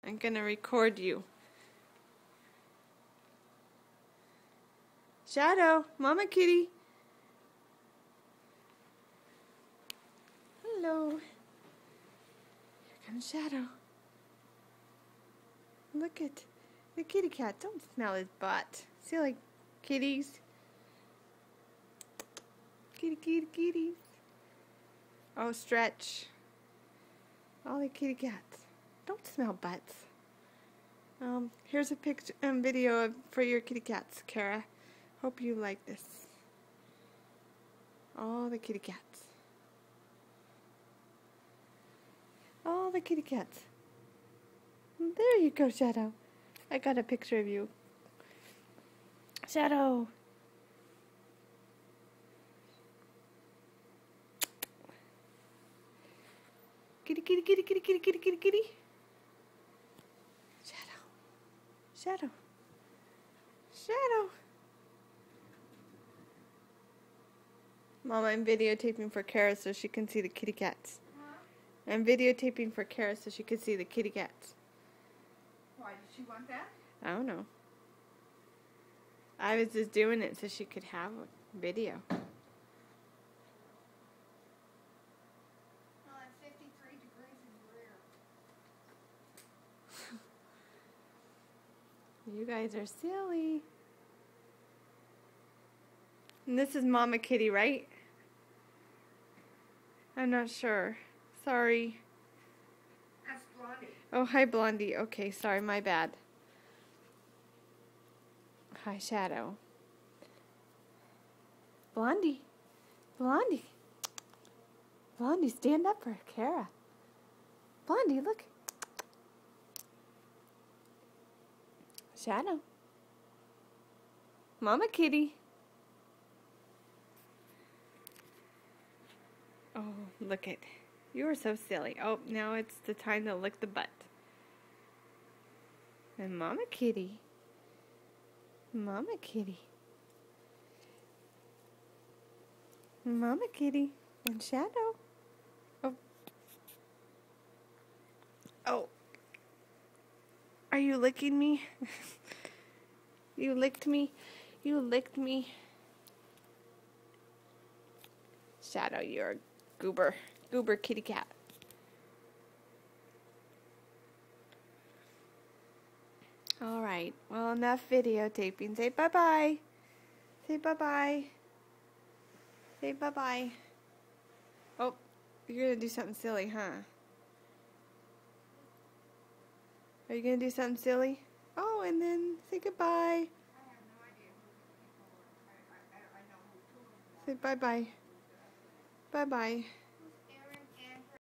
I'm gonna record you. Shadow, Mama Kitty. Hello. Here comes Shadow. Look at the kitty cat. Don't smell his butt. See, like kitties. Kitty, kitty, kitties. Oh, stretch. All the kitty cats. Don't smell butts. Here's a picture and video for your kitty cats, Kara. Hope you like this. All the kitty cats. All the kitty cats. There you go, Shadow. I got a picture of you. Shadow. Kitty, kitty, kitty, kitty, kitty, kitty, kitty, kitty. Shadow. Shadow. Shadow. Mom, I'm videotaping for Kara so she can see the kitty cats. Huh? I'm videotaping for Kara so she can see the kitty cats. Why did she want that? I don't know. I was just doing it so she could have a video. Well, it's 53 degrees in the rear. You guys are silly. And this is Mama Kitty, right? I'm not sure. Sorry. That's Blondie. Oh, hi, Blondie. Okay, sorry, my bad. Hi, Shadow. Blondie. Blondie. Blondie, stand up for Kara. Blondie, look. Shadow. Mama Kitty. Oh, look it. You are so silly. Oh, now it's the time to lick the butt. And Mama Kitty. Mama Kitty. Mama Kitty. And Shadow. Oh. Oh. Are you licking me? You licked me? You licked me? Shadow, you're a goober. Goober kitty cat. Alright, well, enough videotaping. Say bye-bye. Say bye-bye. Say bye-bye. Oh, you're gonna do something silly, huh? Are you gonna do something silly? Oh, and then say goodbye. I have no idea who the people were. I know who two of them are. Say bye-bye. Bye-bye.